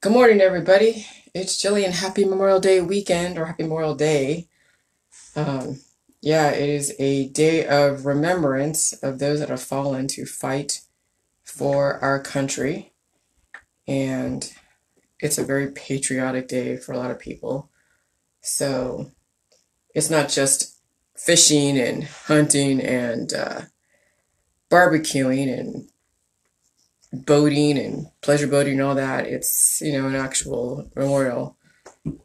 Good morning, everybody. It's Jillian. Happy Memorial Day weekend or Happy Memorial Day. Um, yeah, it is a day of remembrance of those that have fallen to fight for our country. And it's a very patriotic day for a lot of people. So it's not just fishing and hunting and barbecuing and boating and pleasure boating and all that. It's, an actual memorial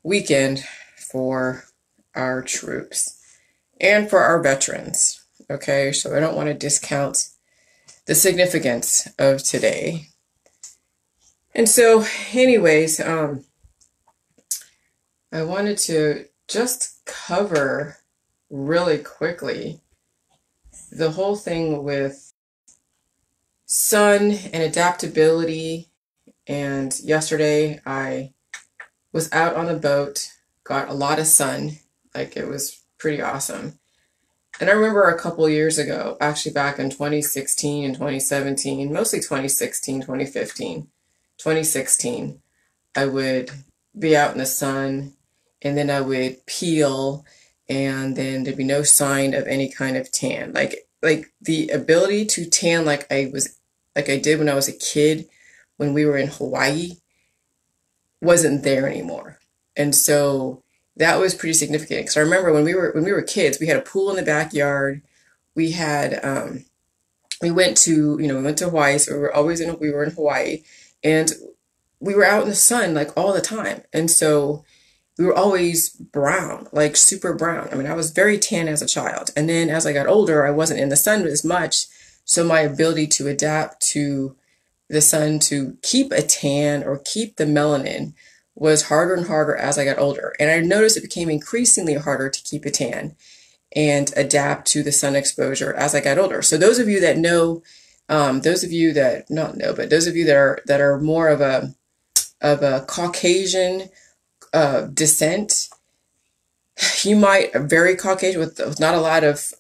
weekend for our troops and for our veterans. Okay, so I don't want to discount the significance of today. And so, anyways, I wanted to just cover really quickly the whole thing with sun and adaptability. And yesterday I was out on the boat, got a lot of sun, like it was pretty awesome. And I remember a couple years ago, actually back in 2016 and 2017, mostly 2016, 2015, 2016, I would be out in the sun and then I would peel and then there'd be no sign of any kind of tan. Like the ability to tan like I did when I was a kid when we were in Hawaii wasn't there anymore. And so that was pretty significant because I remember when we were kids, we had a pool in the backyard. We had we went to Hawaii, so we were in Hawaii, and we were out in the sun like all the time. And so we were always brown, like super brown. I mean, I was very tan as a child. And then as I got older, I wasn't in the sun as much. So my ability to adapt to the sun to keep a tan or keep the melanin was harder and harder as I got older. And I noticed it became increasingly harder to keep a tan and adapt to the sun exposure as I got older. So those of you that know, those of you that not know, but those of you that are more of a Caucasian descent, you might very Caucasian with not a lot of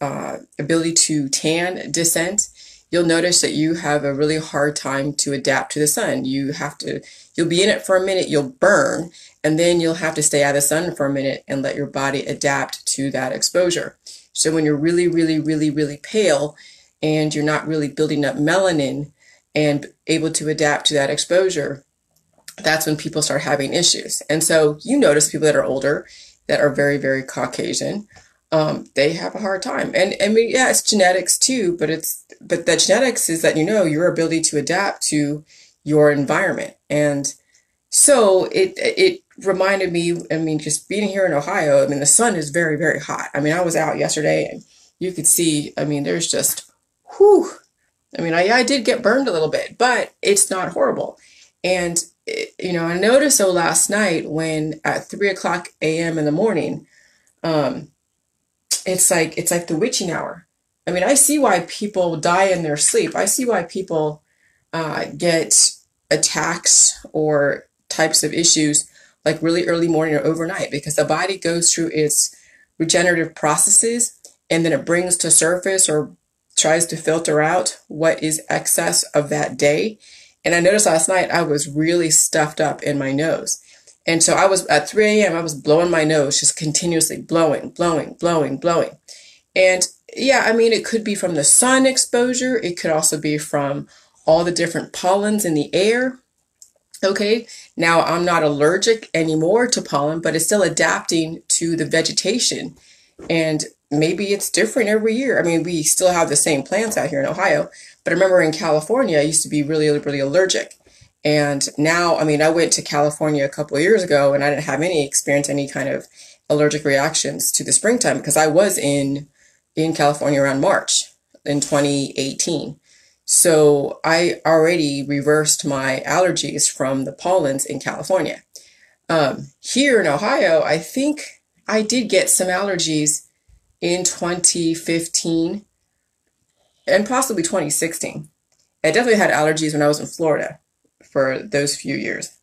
ability to tan descent. You'll notice that you have a really hard time to adapt to the sun. You'll be in it for a minute, you'll burn, and then you'll have to stay out of the sun for a minute and let your body adapt to that exposure. So when you're really, really, really, really pale and you're not really building up melanin and able to adapt to that exposure, that's when people start having issues. And so you notice people that are older, that are very, very Caucasian, they have a hard time. And I mean, yeah, it's genetics too, but the genetics is that your ability to adapt to your environment. And so it reminded me, I mean, just being here in Ohio, I mean, the sun is very, very hot. I mean, I was out yesterday and you could see, I mean, there's just, whew. I mean, I did get burned a little bit, but it's not horrible. And, I noticed so last night when at 3 o'clock a.m. in the morning, it's like the witching hour. I mean, I see why people die in their sleep. I see why people get attacks or types of issues like really early morning or overnight because the body goes through its regenerative processes and then it brings to surface or tries to filter out what is excess of that day. And I noticed last night I was really stuffed up in my nose. And so I was at 3 a.m., I was blowing my nose, just continuously blowing, blowing, blowing, blowing. And yeah, I mean, it could be from the sun exposure. It could also be from all the different pollens in the air. Okay, now I'm not allergic anymore to pollen, but it's still adapting to the vegetation. And maybe it's different every year. I mean, we still have the same plants out here in Ohio, but I remember in California, I used to be really, really allergic. And now, I mean, I went to California a couple of years ago and I didn't have any kind of allergic reactions to the springtime because I was in California around March in 2018. So I already reversed my allergies from the pollens in California. Here in Ohio, I think I did get some allergies in 2015 and possibly 2016. I definitely had allergies when I was in Florida for those few years.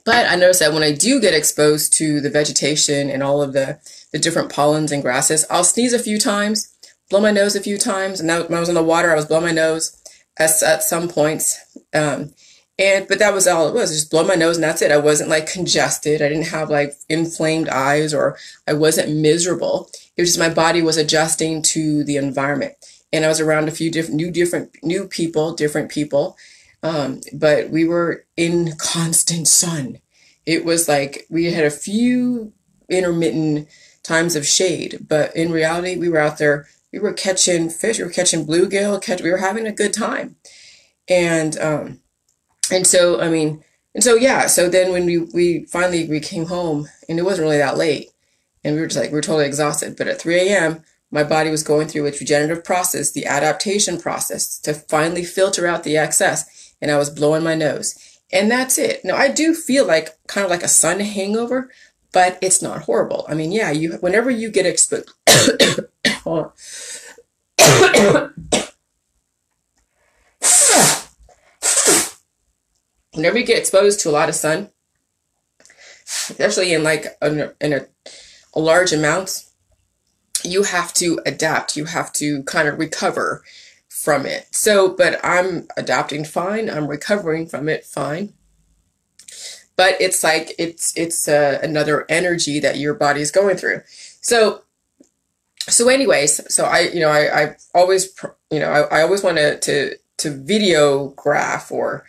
But I noticed that when I do get exposed to the vegetation and all of the different pollens and grasses, I'll sneeze a few times, blow my nose a few times. And now when I was in the water, I was blowing my nose at some points. But that was all it was. Just blow my nose and that's it. I wasn't like congested. I didn't have like inflamed eyes, or I wasn't miserable. It was just my body was adjusting to the environment. And I was around a few new people, different people. But we were in constant sun. It was like we had a few intermittent times of shade, but in reality, we were out there, we were catching fish, we were catching bluegill, we were having a good time. And, so then when we finally came home, and it wasn't really that late, and we were just like, we were totally exhausted. But at 3 a.m., my body was going through its regenerative process, the adaptation process, to finally filter out the excess. And I was blowing my nose. And that's it. Now, I do feel like kind of like a sun hangover, but it's not horrible. I mean, yeah, whenever you get exposed, whenever you get exposed to a lot of sun, especially in like a large amount, you have to adapt. You have to kind of recover from it. So, but I'm adapting fine. I'm recovering from it fine. But it's like it's another energy that your body is going through. So anyways, so I always I always want to videograph or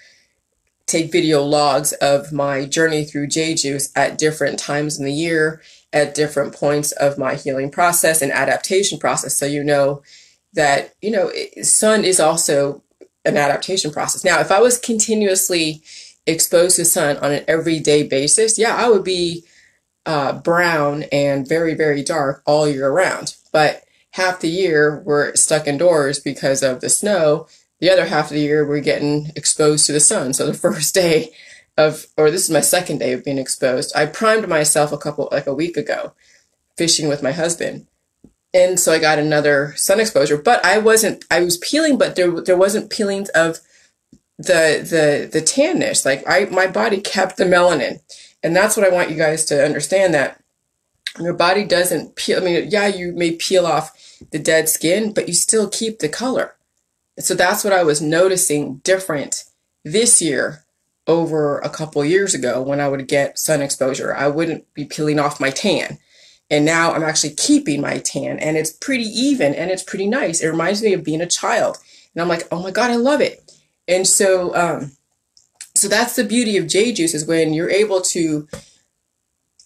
take video logs of my journey through J juice at different times in the year, at different points of my healing process and adaptation process. So that sun is also an adaptation process. Now, if I was continuously exposed to sun on an everyday basis, yeah, I would be brown and very, very dark all year round. But half the year we're stuck indoors because of the snow. The other half of the year we're getting exposed to the sun. So the first day this is my second day of being exposed. I primed myself a week ago, fishing with my husband. And so I got another sun exposure, but I was peeling, but there wasn't peelings of the tanness. Like my body kept the melanin. And that's what I want you guys to understand, that your body doesn't peel. I mean, yeah, you may peel off the dead skin, but you still keep the color. So that's what I was noticing different this year over a couple years ago when I would get sun exposure. I wouldn't be peeling off my tan. And now I'm actually keeping my tan, and it's pretty even and it's pretty nice. It reminds me of being a child. And I'm like, oh my God, I love it. And so, so that's the beauty of J juice, is when you're able to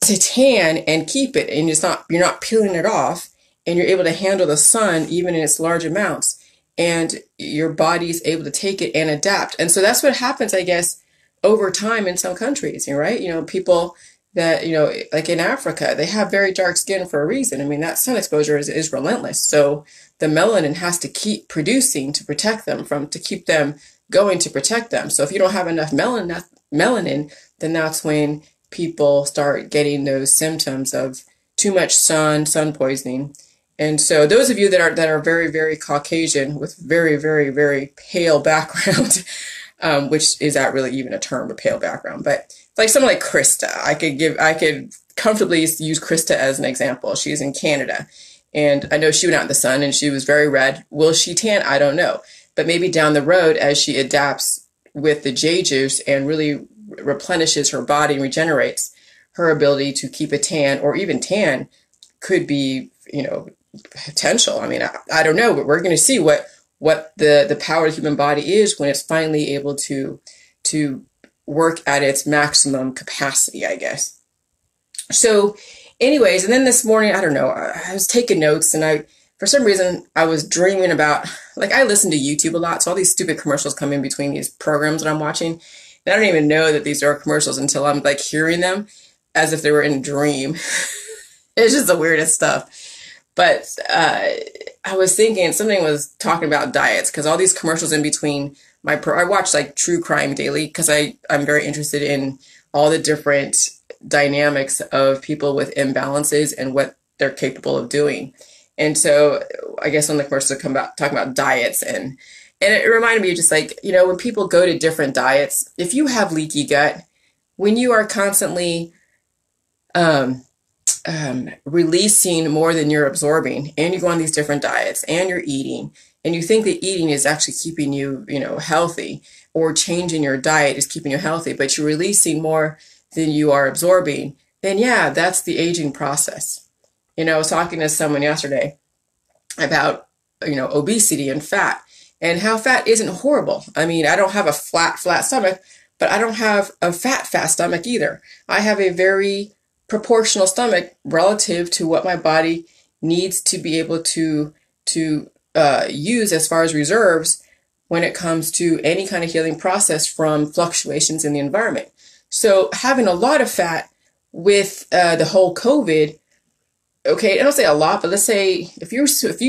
tan and keep it, and you're not peeling it off, and you're able to handle the sun even in its large amounts, and your body is able to take it and adapt. And so that's what happens, I guess, over time in some countries, right? People that, like in Africa, they have very dark skin for a reason. I mean, that sun exposure is relentless. So the melanin has to keep producing to protect them, to keep them going, to protect them. So if you don't have enough melanin, then that's when people start getting those symptoms of too much sun poisoning. And so those of you that are very, very Caucasian with very, very, very pale background, which is not really even a term, a pale background, but like someone like Krista, I could comfortably use Krista as an example. She's in Canada, and I know she went out in the sun and she was very red. Will she tan? I don't know. But maybe down the road, as she adapts with the J juice and really replenishes her body and regenerates, her ability to keep a tan or even tan could be, potential. I mean, I don't know, but we're going to see what the power of the human body is when it's finally able to work at its maximum capacity, I guess. So anyways, and then this morning, I don't know, I was taking notes, and for some reason, I was dreaming about, like, I listen to YouTube a lot, so all these stupid commercials come in between these programs that I'm watching, and I don't even know that these are commercials until I'm, like, hearing them as if they were in a dream. It's just the weirdest stuff. But I was thinking, something was talking about diets, because all these commercials in between I watch, like, true crime daily, because I'm very interested in all the different dynamics of people with imbalances and what they're capable of doing. And so I guess when the commercials come about talking about diets, and it reminded me, just like, when people go to different diets, if you have leaky gut, when you are constantly releasing more than you're absorbing, and you go on these different diets and you're eating, and you think that eating is actually keeping you, healthy, or changing your diet is keeping you healthy, but you're releasing more than you are absorbing, then yeah, that's the aging process. I was talking to someone yesterday about, obesity and fat, and how fat isn't horrible. I mean, I don't have a flat stomach, but I don't have a fat stomach either. I have a very proportional stomach relative to what my body needs to be able to use as far as reserves when it comes to any kind of healing process from fluctuations in the environment. So having a lot of fat with the whole COVID, okay, I don't say a lot, but let's say if you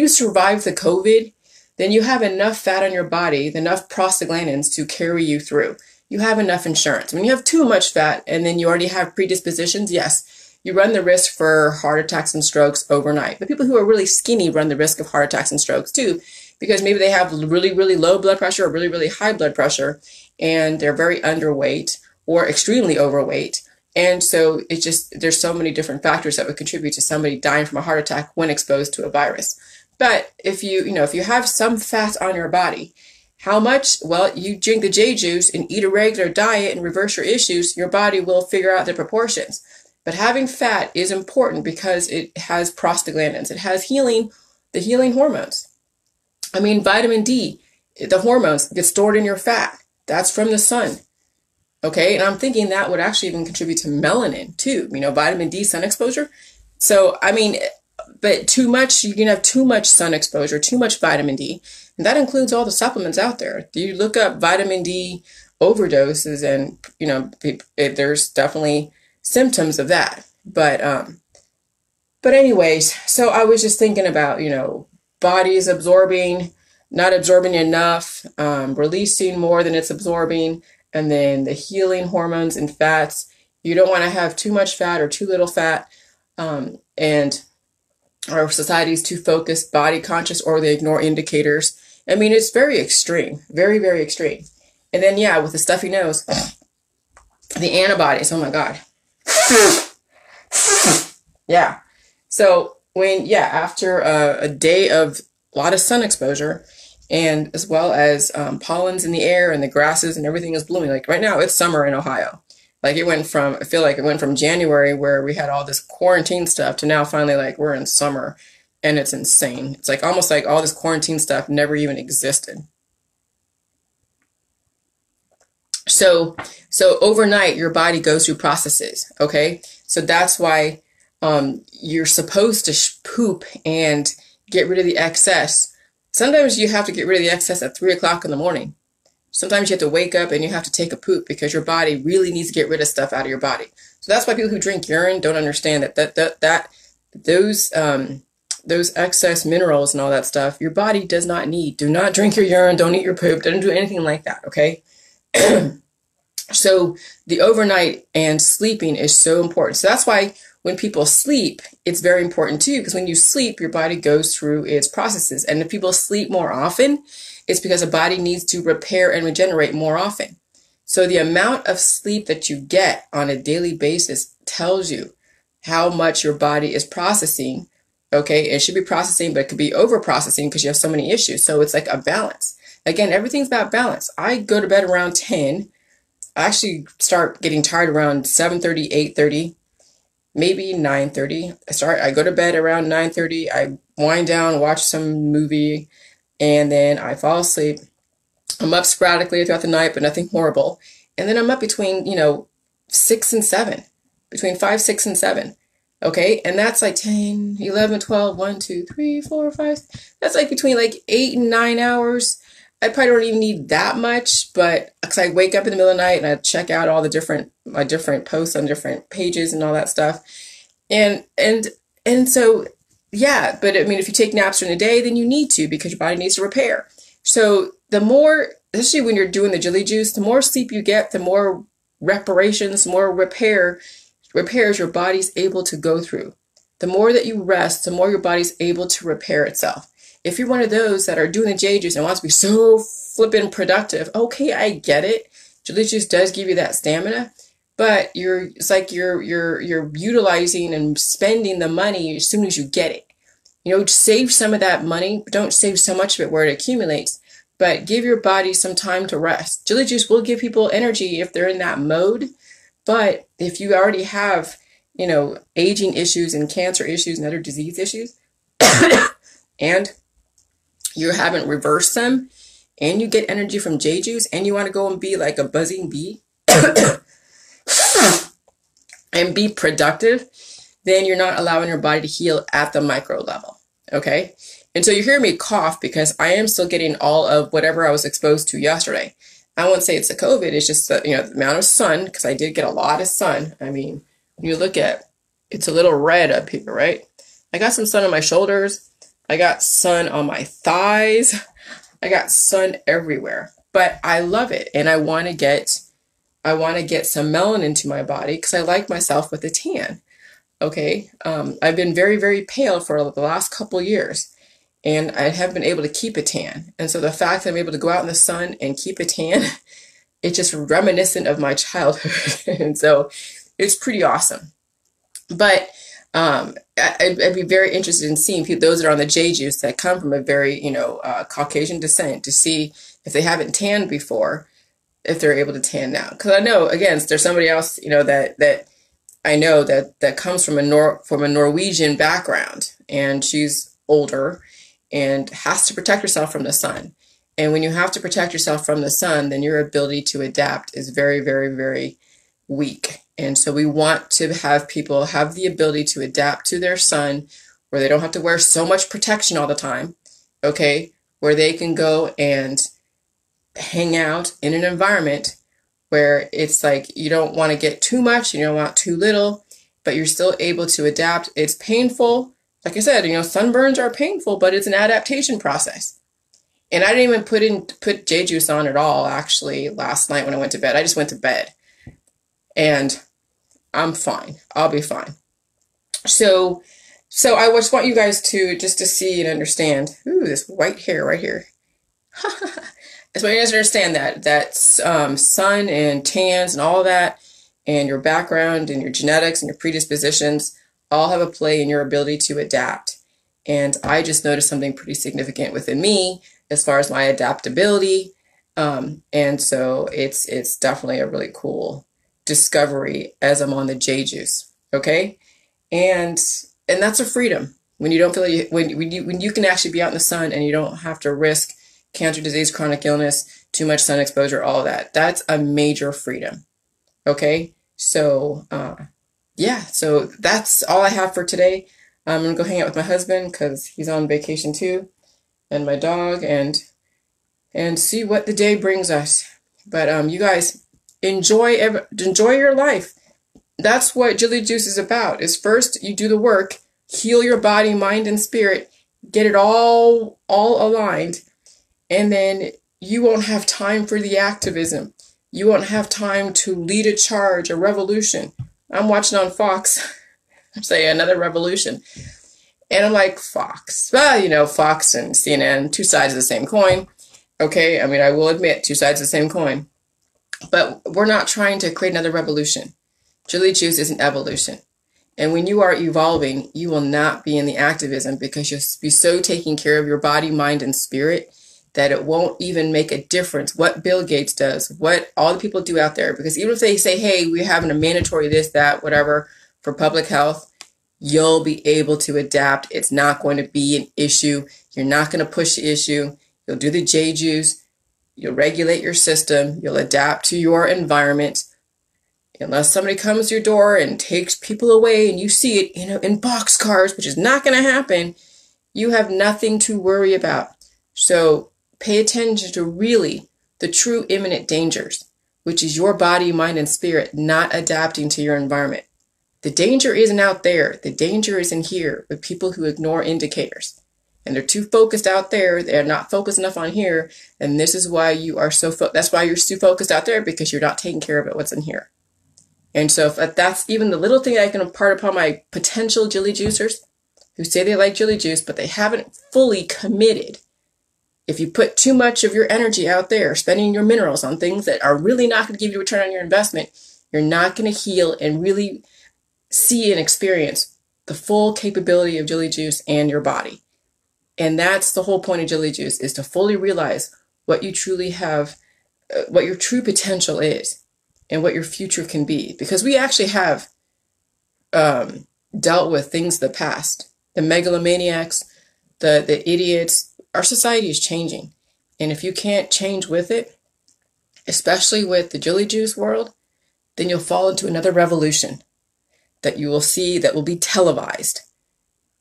survive the COVID, then you have enough fat on your body, enough prostaglandins to carry you through. You have enough insurance. When you have too much fat and then you already have predispositions, yes, you run the risk for heart attacks and strokes overnight. But people who are really skinny run the risk of heart attacks and strokes too, because maybe they have really, really low blood pressure or really, really high blood pressure, and they're very underweight or extremely overweight. And so it's just, there's so many different factors that would contribute to somebody dying from a heart attack when exposed to a virus. But if you have some fat on your body, how much? Well, you drink the J juice and eat a regular diet and reverse your issues, your body will figure out the proportions. But having fat is important because it has prostaglandins. It has the healing hormones. I mean, vitamin D, the hormones get stored in your fat. That's from the sun. Okay, and I'm thinking that would actually even contribute to melanin too, vitamin D sun exposure. So, I mean, but too much, you can have too much sun exposure, too much vitamin D, and that includes all the supplements out there. You look up vitamin D overdoses and, there's definitely symptoms of that. But anyways, so I was just thinking about, bodies not absorbing enough, releasing more than it's absorbing. And then the healing hormones and fats. You don't want to have too much fat or too little fat. And our society is too focused, body conscious, or they ignore indicators. I mean, it's very extreme, very, very extreme. And then, yeah, with the stuffy nose, the antibodies, oh my God. Yeah. So after a day of a lot of sun exposure, and as well as pollens in the air and the grasses and everything is blooming. Like right now, it's summer in Ohio. Like I feel like it went from January where we had all this quarantine stuff to now finally like we're in summer, and it's insane. It's like almost like all this quarantine stuff never even existed. So overnight, your body goes through processes, okay? So that's why you're supposed to poop and get rid of the excess. Sometimes you have to get rid of the excess at 3 o'clock in the morning. Sometimes you have to wake up and you have to take a poop because your body really needs to get rid of stuff out of your body. So that's why people who drink urine don't understand that those excess minerals and all that stuff, your body does not need. Do not drink your urine, don't eat your poop, don't do anything like that, okay? So the overnight and sleeping is so important. So that's why when people sleep, it's very important too, because when you sleep, your body goes through its processes. And if people sleep more often, it's because the body needs to repair and regenerate more often. So the amount of sleep that you get on a daily basis tells you how much your body is processing. Okay, it should be processing, but it could be over processing because you have so many issues. So it's like a balance. Again, everything's about balance. I go to bed around 10. I actually start getting tired around 7:30, 8:30. Maybe 9:30. I go to bed around 9:30. I wind down, watch some movie, and then I fall asleep. I'm up sporadically throughout the night, but nothing horrible. And then I'm up between, 6 and 7, between 5, 6, and 7. Okay. And that's like 10, 11, 12, 1, 2, 3, 4, 5. That's like between like 8 and 9 hours. I probably don't even need that much, but because I wake up in the middle of the night and I check out all my different posts on different pages and all that stuff. And so, yeah, but I mean, if you take naps during the day, then you need to, because your body needs to repair. So the more, especially when you're doing the jelly juice, the more sleep you get, the more reparations, more repairs your body's able to go through. The more that you rest, the more your body's able to repair itself. If you're one of those that are doing the J juice and wants to be so flippin' productive, okay, I get it. Jelly juice does give you that stamina, but it's like you're utilizing and spending the money as soon as you get it. save some of that money, but don't save so much of it where it accumulates, but give your body some time to rest. Chili juice will give people energy if they're in that mode. But if you already have, aging issues and cancer issues and other disease issues, and you haven't reversed them, and you get energy from J juice, and you want to go and be like a buzzing bee and be productive, then you're not allowing your body to heal at the micro level. Okay. And so you hear me cough because I am still getting all of whatever I was exposed to yesterday. I won't say it's the COVID. It's just the, the amount of sun, because I did get a lot of sun. I mean, when you look at, it's a little red up here, right? I got some sun on my shoulders. I got sun on my thighs. I got sun everywhere, but I love it. And I want to get some melanin to my body because I like myself with a tan. Okay. I've been very, very pale for the last couple years, and I have been able to keep a tan. And so the fact that I'm able to go out in the sun and keep a tan, it's just reminiscent of my childhood. And so it's pretty awesome. But I'd be very interested in seeing people, those that are on the J juice that come from a very, Caucasian descent, to see if they haven't tanned before, if they're able to tan now. Because I know, again, there's somebody else, that I know that comes from a Norwegian background, and she's older and has to protect herself from the sun. And when you have to protect yourself from the sun, then your ability to adapt is very, very, very weak. And so we want to have people have the ability to adapt to their sun, where they don't have to wear so much protection all the time, okay? Where they can go and hang out in an environment where it's like you don't want to get too much, you don't want too little, but you're still able to adapt. It's painful. Like I said, sunburns are painful, but it's an adaptation process. And I didn't even put J juice on at all, actually, last night when I went to bed. I just went to bed. And I'm fine. I'll be fine. So I just want you guys to see and understand. Ooh, this white hair right here. I just want you guys to understand that sun and tans and all that, and your background and your genetics and your predispositions all have a play in your ability to adapt. And I just noticed something pretty significant within me as far as my adaptability. And so it's definitely a really cool discovery as I'm on the J juice. Okay. And that's a freedom when you don't feel like when you can actually be out in the sun and you don't have to risk cancer, disease, chronic illness, too much sun exposure, all that. That's a major freedom. Okay. So, yeah, so that's all I have for today. I'm going to go hang out with my husband because he's on vacation too, and my dog, and see what the day brings us. But you guys enjoy your life. That's what Jilly Juice is about. Is first you do the work, heal your body, mind, and spirit, get it all aligned, and then you won't have time for the activism. You won't have time to lead a charge, a revolution. I'm watching on Fox, say another revolution. And I'm like, Fox. Well, Fox and CNN, two sides of the same coin. Okay, I mean, I will admit, two sides of the same coin. But we're not trying to create another revolution. Jilly Juice is an evolution. And when you are evolving, you will not be in the activism because you'll be so taking care of your body, mind, and spirit that it won't even make a difference what Bill Gates does, what all the people do out there. Because even if they say, hey, we're having a mandatory this, that, whatever for public health, you'll be able to adapt. It's not going to be an issue. You're not going to push the issue. You'll do the J juice. You'll regulate your system. You'll adapt to your environment. Unless somebody comes to your door and takes people away and you see it, in boxcars, which is not going to happen, you have nothing to worry about. So pay attention to really the true imminent dangers, which is your body, mind, and spirit not adapting to your environment. The danger isn't out there. The danger is in here with people who ignore indicators. And they're too focused out there. They're not focused enough on here. And this is why you are that's why you're too focused out there, because you're not taking care of it, what's in here. And so if that's even the little thing I can impart upon my potential Jilly Juicers who say they like Jilly Juice, but they haven't fully committed. If you put too much of your energy out there, spending your minerals on things that are really not going to give you a return on your investment, you're not going to heal and really see and experience the full capability of jelly juice and your body. And that's the whole point of jelly juice, is to fully realize what you truly have, what your true potential is, and what your future can be. Because we actually have dealt with things of the past, the megalomaniacs, the idiots. Our society is changing. And if you can't change with it, especially with the jelly juice world, then you'll fall into another revolution that you will see that will be televised.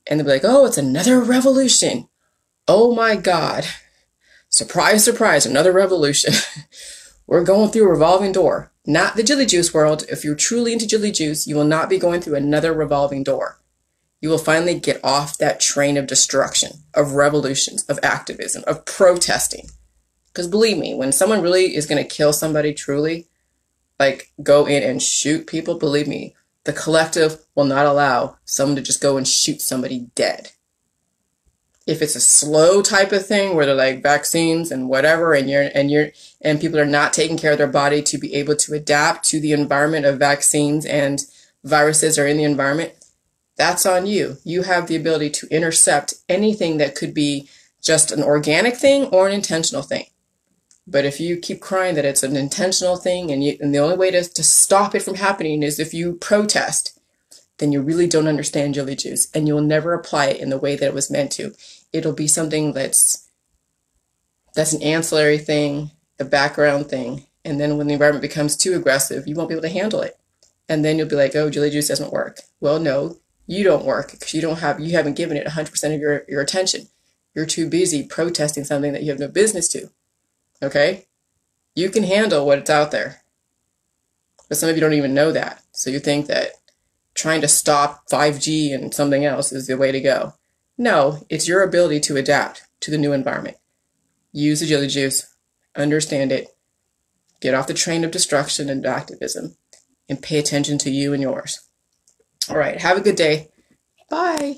And they'll be like, oh, it's another revolution. Oh my God. Surprise, surprise, another revolution. We're going through a revolving door. Not the jelly juice world. If you're truly into jelly juice, you will not be going through another revolving door. You will finally get off that train of destruction, of revolutions, of activism, of protesting. Because believe me, when someone really is going to kill somebody truly, like go in and shoot people, believe me, the collective will not allow someone to just go and shoot somebody dead. If it's a slow type of thing where they're like vaccines and whatever, and people are not taking care of their body to be able to adapt to the environment of vaccines and viruses are in the environment, that's on you. You have the ability to intercept anything that could be just an organic thing or an intentional thing. But if you keep crying that it's an intentional thing and the only way to stop it from happening is if you protest, then you really don't understand jelly juice and you'll never apply it in the way that it was meant to. It'll be something that's an ancillary thing, a background thing. And then when the environment becomes too aggressive, you won't be able to handle it. And then you'll be like, oh, jelly juice doesn't work. Well, no, you don't work because you haven't given it 100% of your attention. You're too busy protesting something that you have no business to. Okay? You can handle what's out there. But some of you don't even know that. So you think that trying to stop 5G and something else is the way to go. No, it's your ability to adapt to the new environment. Use the jelly juice, understand it, get off the train of destruction and activism, and pay attention to you and yours. All right, have a good day. Bye.